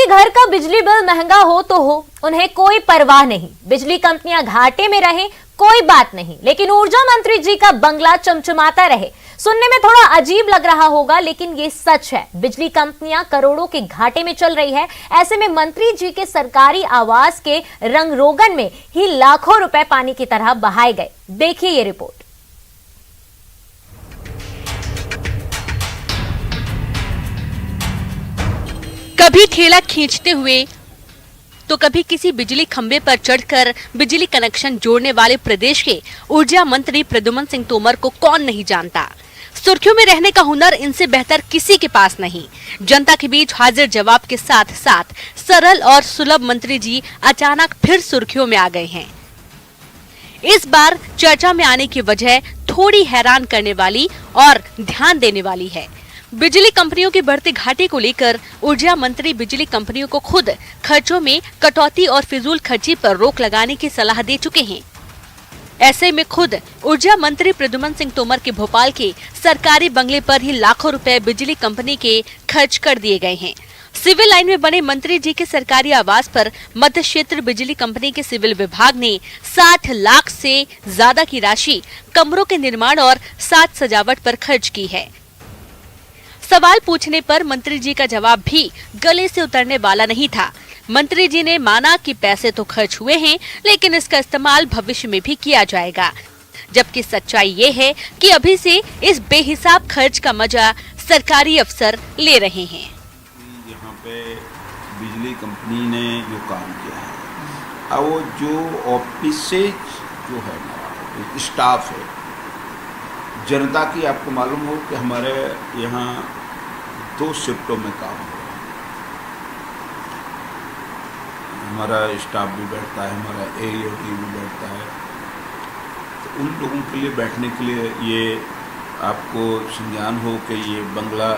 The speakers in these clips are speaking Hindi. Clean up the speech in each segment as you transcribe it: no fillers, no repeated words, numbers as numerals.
कि घर का बिजली बिल महंगा हो तो हो, उन्हें कोई परवाह नहीं। बिजली कंपनियां घाटे में रहें कोई बात नहीं, लेकिन ऊर्जा मंत्री जी का बंगला चमचमाता रहे। सुनने में थोड़ा अजीब लग रहा होगा, लेकिन ये सच है। बिजली कंपनियां करोड़ों के घाटे में चल रही है। ऐसे में मंत्री जी के सरकारी आवास के रंग रोगन में ही लाखों रुपए पानी की तरह बहाए गए। देखिए ये रिपोर्ट। कभी ठेला खींचते हुए तो कभी किसी बिजली खंबे पर चढ़कर बिजली कनेक्शन जोड़ने वाले प्रदेश के ऊर्जा मंत्री प्रद्युम्न सिंह तोमर को कौन नहीं जानता। सुर्खियों में रहने का हुनर इनसे बेहतर किसी के पास नहीं। जनता के बीच हाजिर जवाब के साथ साथ सरल और सुलभ मंत्री जी अचानक फिर सुर्खियों में आ गए हैं। इस बार चर्चा में आने की वजह थोड़ी हैरान करने वाली और ध्यान देने वाली है। बिजली कंपनियों के बढ़ते घाटे को लेकर ऊर्जा मंत्री बिजली कंपनियों को खुद खर्चों में कटौती और फिजूल खर्ची पर रोक लगाने की सलाह दे चुके हैं। ऐसे में खुद ऊर्जा मंत्री प्रद्युम्न सिंह तोमर के भोपाल के सरकारी बंगले पर ही लाखों रुपए बिजली कंपनी के खर्च कर दिए गए हैं। सिविल लाइन में बने मंत्री जी के सरकारी आवास पर मध्य क्षेत्र बिजली कंपनी के सिविल विभाग ने 60 लाख से ज्यादा की राशि कमरों के निर्माण और साज सजावट पर खर्च की है। सवाल पूछने पर मंत्री जी का जवाब भी गले से उतरने वाला नहीं था। मंत्री जी ने माना कि पैसे तो खर्च हुए हैं, लेकिन इसका इस्तेमाल भविष्य में भी किया जाएगा। जबकि सच्चाई ये है कि अभी से इस बेहिसाब खर्च का मजा सरकारी अफसर ले रहे हैं। यहाँ पे बिजली कंपनी ने जो काम किया है, अब वो जो ऑफिस से जो है स्टाफ है, जनता की आपको मालूम हो कि हमारे यहाँ 2 शिफ्टों में काम हो रहा है। हमारा स्टाफ भी बैठता है, हमारा एओटी भी बैठता है। तो उन लोगों के लिए बैठने के लिए ये आपको संज्ञान हो कि ये बंगला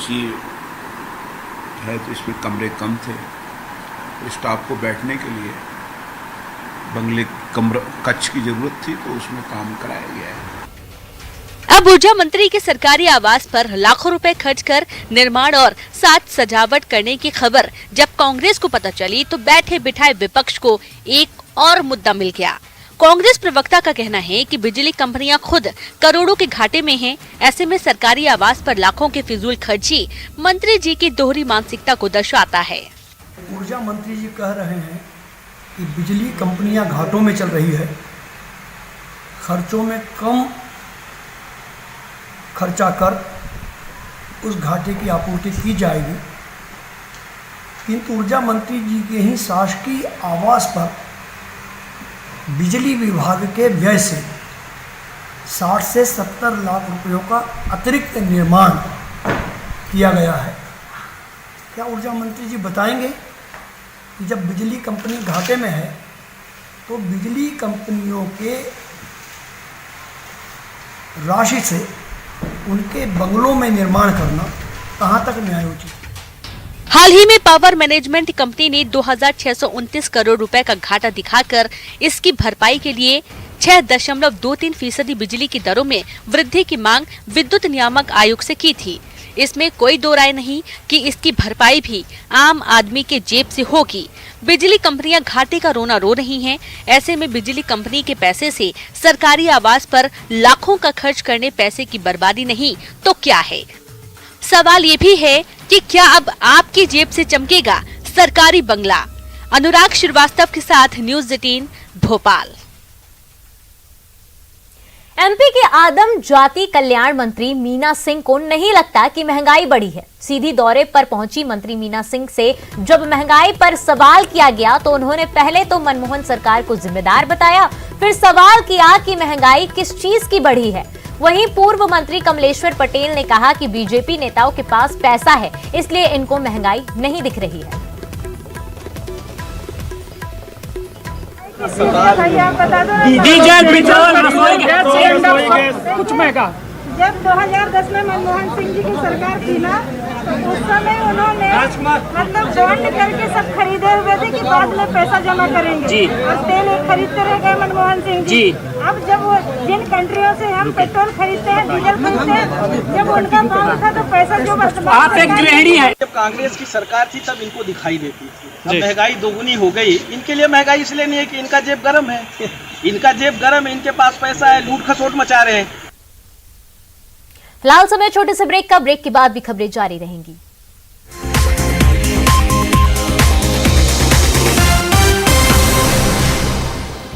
सी है, तो इसमें कमरे कम थे। स्टाफ को बैठने के लिए बंगले कमरा कक्ष की जरूरत थी, तो उसमें काम कराया गया है। अब ऊर्जा मंत्री के सरकारी आवास पर लाखों रुपए खर्च कर निर्माण और साज सजावट करने की खबर जब कांग्रेस को पता चली, तो बैठे बिठाए विपक्ष को एक और मुद्दा मिल गया। कांग्रेस प्रवक्ता का कहना है कि बिजली कंपनियां खुद करोड़ों के घाटे में हैं। ऐसे में सरकारी आवास पर लाखों के फिजूल खर्ची मंत्री जी की दोहरी मानसिकता को दर्शाता है। ऊर्जा मंत्री जी कह रहे हैं कि बिजली कंपनियां घाटों में चल रही है, खर्चों में कम खर्चा कर उस घाटे की आपूर्ति की जाएगी। किंतु ऊर्जा मंत्री जी के ही शासकीय आवास पर बिजली विभाग के व्यय से 60 से 70 लाख रुपयों का अतिरिक्त निर्माण किया गया है। क्या ऊर्जा मंत्री जी बताएंगे कि जब बिजली कंपनी घाटे में है, तो बिजली कंपनियों के राशि से उनके बंगलों में निर्माण करना कहां तक न्यायोचित? हाल ही में पावर मैनेजमेंट कंपनी ने 2629 करोड़ रुपए का घाटा दिखाकर इसकी भरपाई के लिए 6.23% बिजली की दरों में वृद्धि की मांग विद्युत नियामक आयोग से की थी। इसमें कोई दो राय नहीं कि इसकी भरपाई भी आम आदमी के जेब से होगी। बिजली कंपनियां घाटे का रोना रो रही हैं। ऐसे में बिजली कंपनी के पैसे से सरकारी आवास पर लाखों का खर्च करने पैसे की बर्बादी नहीं तो क्या है? सवाल ये भी है कि क्या अब आपकी जेब से चमकेगा सरकारी बंगला? अनुराग श्रीवास्तव के साथ न्यूज़ 18 भोपाल। एमपी के आदम जाति कल्याण मंत्री मीना सिंह को नहीं लगता कि महंगाई बढ़ी है। सीधी दौरे पर पहुंची मंत्री मीना सिंह से जब महंगाई पर सवाल किया गया, तो उन्होंने पहले तो मनमोहन सरकार को जिम्मेदार बताया, फिर सवाल किया कि महंगाई किस चीज की बढ़ी है। वहीं पूर्व मंत्री कमलेश्वर पटेल ने कहा कि बीजेपी नेताओं के पास पैसा है, इसलिए इनको महंगाई नहीं दिख रही है। डीजल पेट्रोल कुछ महंगा। जब 2010 में मनमोहन सिंह जी की सरकार थी ना, उस समय उन्होंने मतलब बॉन्ड करके सब खरीदे हुए थे कि बाद में पैसा जमा करेंगे जी। और तेल खरीदते रह गए मनमोहन सिंह जी। अब जब वो जिन कंट्रियों से हम पेट्रोल खरीदते हैं, डीजल खरीदते हैं, जब उनका काम था तो पैसा जो वर्तमान आप एक गृहिणी है। जब कांग्रेस की सरकार थी तब इनको दिखाई देती थी। अब महंगाई दोगुनी हो गई। इनके लिए महंगाई इसलिए नहीं है कि इनका जेब गर्म है। इनका जेब गर्म है, इनके पास पैसा है, लूट खसोट मचा रहे हैं। फिलहाल समय छोटे से ब्रेक का। ब्रेक के बाद भी खबरें जारी रहेंगी।